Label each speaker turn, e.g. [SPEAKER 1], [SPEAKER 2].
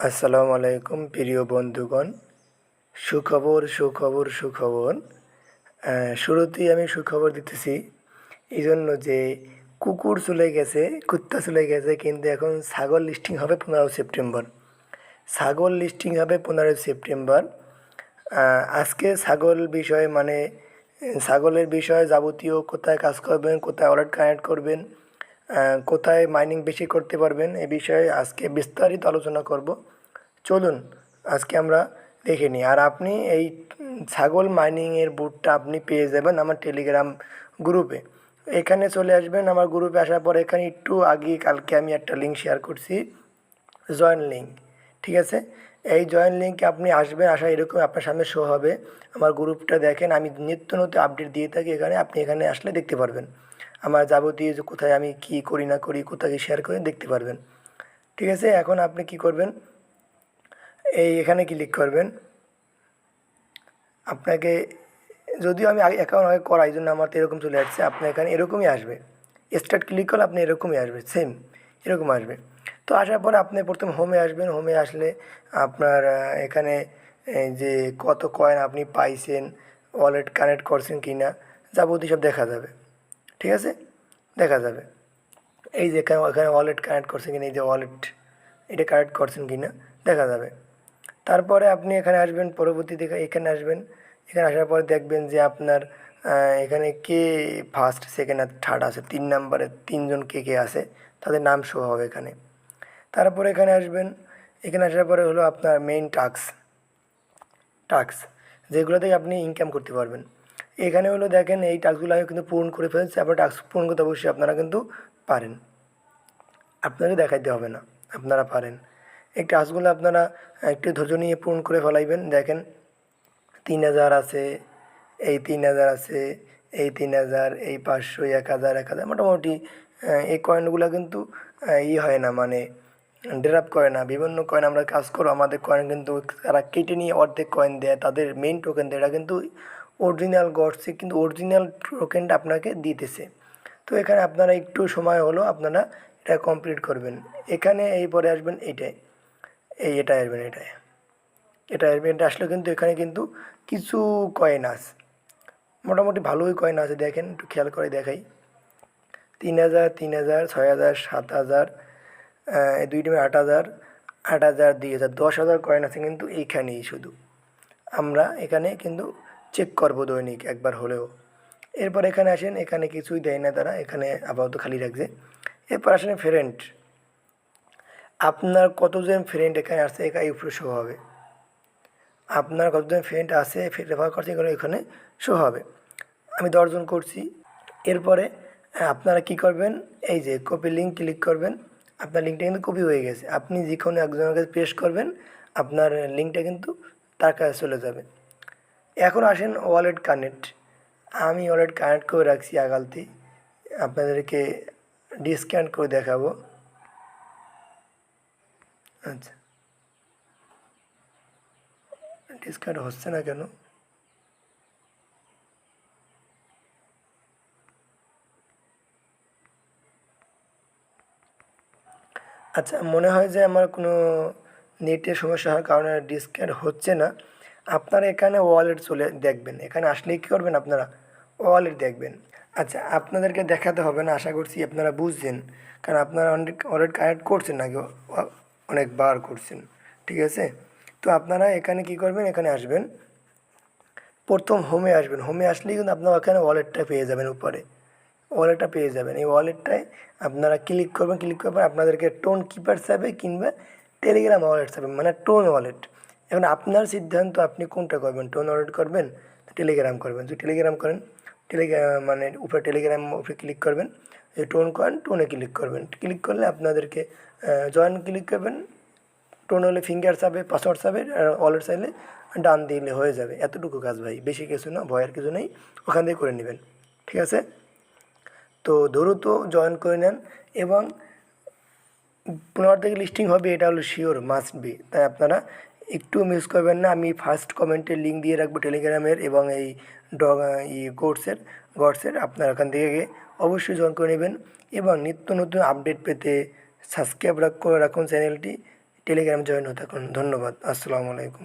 [SPEAKER 1] আসসালামু আলাইকুম প্রিয় বন্ধুগণ। সুখবর সুখবর সুখবর। শুরুতেই আমি সুখবর দিতেছি এই জন্য যে কুকুর চলে গেছে, কুত্তা চলে গেছে, কিন্তু এখন ছাগল লিস্টিং হবে 15 সেপ্টেম্বর। ছাগল লিস্টিং হবে 15 সেপ্টেম্বর। আজকে ছাগল বিষয়ে ছাগলের বিষয়ে যাবতীয় কোথায় কাজ করবেন, কোথায় ওয়ালেট কানেক্ট করবেন, কোথায় মাইনিং বেশি করতে পারবেন, এ বিষয়ে আজকে বিস্তারিত আলোচনা করব। চলুন আজকে আমরা দেখে নিই। আর আপনি এই ছাগল মাইনিংয়ের বুটটা আপনি পেয়ে যাবেন আমার টেলিগ্রাম গ্রুপে। এখানে চলে আসবেন আমার গ্রুপে। আসার পর এখানে একটু আগে কালকে আমি একটা লিঙ্ক শেয়ার করছি, জয়েন লিঙ্ক। ঠিক আছে, এই জয়েন লিঙ্কে আপনি আসবেন। আসা এরকম আপনার সামনে শো হবে। আমার গ্রুপটা দেখেন, আমি নিত্য নতুন আপডেট দিয়ে থাকি এখানে। আপনি এখানে আসলে দেখতে পারবেন আমার যাবতীয় যে কোথায় আমি কি করি না করি, কোথায় কি শেয়ার করি দেখতে পারবেন। ঠিক আছে, এখন আপনি কি করবেন, এখানে ক্লিক করবেন। আপনাকে যদিও আমি অ্যাকাউন্ট আগে করা, এই জন্য আমার তো এরকম চলে আসছে। আপনার এখানে এরকমই আসবে, স্টার্ট ক্লিক করলে আপনি এরকমই আসবে, সেম এরকম আসবে। তো আসার পরে আপনি প্রথম হোমে আসবেন। হোমে আসলে আপনার এখানে এই যে কত কয়েন আপনি পাইছেন, ওয়ালেট কানেক্ট করছেন কি না, যাবতীয় সব দেখা যাবে। ঠিক আছে, দেখা যাবে। এই যে এখানে ওয়ালেট কানেক্ট করছেন কিনা, এই যে ওয়ালেট এটা কানেক্ট করছেন কি না দেখা যাবে। তারপরে আপনি এখানে আসবেন, পরবর্তী দিকে এখানে আসবেন। এখানে আসার পরে দেখবেন যে আপনার এখানে কে ফার্স্ট সেকেন্ড আর থার্ড আছে, 3 নম্বরে 3জন কে কে আছে তাদের নাম শো হবে এখানে। তারপরে এখানে আসবেন। এখানে আসার পরে হলো আপনার মেইন টাস্ক, টাস্ক যেগুলো থেকে আপনি ইনকাম করতে পারবেন। এখানে হলো দেখেন এই টাস্কগুলো আমি কিন্তু পূরণ করে ফেলছি। আপনার টাস্ক পূরণ করতে অবশ্যই আপনারা কিন্তু পারেন, আপনাকে দেখাইতে হবে না, আপনারা পারেন। এই টাস্কগুলো আপনারা একটু ধৈর্য নিয়ে পূরণ করে ফেলাইবেন। দেখেন 3000 আছে, এই 3000 আছে, এই 3000, এই 500, 1000, 1000 মোটামুটি। এই কয়েনগুলো কিন্তু হয় না, মানে ড্রপ করে না। বিভিন্ন কয়েন আমরা কাজ করো, আমাদের কয়েন কিন্তু তারা কেটে নিয়ে অর্ধেক কয়েন দেয়, তাদের মেইন টোকেন দেয়। এটা কিন্তু অরিজিনাল গডসে কিন্তু অরিজিনাল টোকেনটা আপনাকে দিতেছে। তো এখানে আপনারা একটু সময় হলো, আপনারা এটা কমপ্লিট করবেন। এখানে এই পরে আসবেন এইটাই, এটা আসবেন, এটা আসবেন। এটা আসলে কিন্তু এখানে কিন্তু কিছু কয়েন আছে, মোটামুটি ভালোই কয়েন আছে। দেখেন একটু খেয়াল করে দেখাই, 3000, 3000, 6000, 7000, এই দুই টিমে 8000, 8000, 2000, 10,000 কয়েন আছে কিন্তু এইখানেই। শুধু আমরা এখানে কিন্তু চেক করবো দৈনিক একবার হলেও। এরপর এখানে আসেন, এখানে কিছুই দেয় না তারা, এখানে আপাতত খালি রাখছে। এরপর আসেন ফ্রেন্ড, আপনার কতজন ফ্রেন্ড এখানে আসছে এখানে উপরে শো হবে। আপনার কতজন ফ্রেন্ড আছে, রেফার করছে, এগুলো এখানে শো হবে। আমি 10জন করছি। এরপরে আপনারা কি করবেন, এই যে কপি লিঙ্ক ক্লিক করবেন। আপনার লিঙ্কটা কিন্তু কপি হয়ে গেছে। আপনি যে কোনো একজনের কাছে পেস্ট করবেন, আপনার লিঙ্কটা কিন্তু তার কাছে চলে যাবে। এখন আসেন ওয়ালেট কানেক্ট। আমি ওয়ালেট কানেক্ট করে রাখছি আগালতে, আপনাদেরকে ডিসকানেক্ট করে দেখাবো। আচ্ছা, ডিসকানেক্ট হচ্ছে না কেন? আচ্ছা, মনে হয় যে আমার কোনো নেটের সমস্যা হওয়ার কারণে ডিসকানেক্ট হচ্ছে না। আপনারা এখানে ওয়ালেট চলে দেখবেন। এখানে আসলেই কী করবেন, আপনারা ওয়ালেট দেখবেন। আচ্ছা, আপনাদেরকে দেখাতে হবে না, আশা করছি আপনারা বুঝছেন, কারণ আপনারা অনেক ওয়ালেট কানেক্ট করছেন নাকি, অনেকবার করছেন। ঠিক আছে, তো আপনারা এখানে কি করবেন, এখানে আসবেন, প্রথম হোমে আসবেন। হোমে আসলেই কিন্তু আপনারা ওখানে ওয়ালেটটা পেয়ে যাবেন, উপরে ওয়ালেটটা পেয়ে যাবেন। এই ওয়ালেটটায় আপনারা ক্লিক করবেন। ক্লিক করবেন, আপনাদেরকে টোন কিপার চাবে কিংবা টেলিগ্রাম ওয়ালেট চাবে, মানে টোন ওয়ালেট। এখন আপনার সিদ্ধান্ত, আপনি কোনটা করবেন, টোন ওয়ালেট করবেন, টেলিগ্রাম করবেন। যদি টেলিগ্রাম করেন, টেলিগ্রাম মানে উপরে টেলিগ্রাম উপরে ক্লিক করবেন, যদি টোন করেন টোনে ক্লিক করবেন। ক্লিক করলে আপনাদেরকে জয়েন ক্লিক করবেন। টোন হলে ফিঙ্গার চাবে, পাসওয়ার্ড চাবে, আর ওয়ালেট চাইলে ডান দিলে হয়ে যাবে। এতটুকু কাজ ভাই, বেশি কিছু না, ভয়ের কিছু নেই, ওখান থেকে করে নেবেন। ঠিক আছে, তো দ্রুত জয়েন করে নেন। এবং 15 থেকে লিস্টিং হবে, এটা হলো শিওর, মাস্ট বি। তাই আপনারা একটু মিস করবেন না। আমি ফার্স্ট কমেন্টে লিঙ্ক দিয়ে রাখবো টেলিগ্রামের এবং এই ডগ গডসের। আপনারা ওখান থেকে গিয়ে অবশ্যই জয়েন করে নেবেন। এবং নিত্য নতুন আপডেট পেতে সাবস্ক্রাইব করে রাখুন চ্যানেলটি। টেলিগ্রামে জয়েন হতে থাকুন। ধন্যবাদ। আসসালামু আলাইকুম।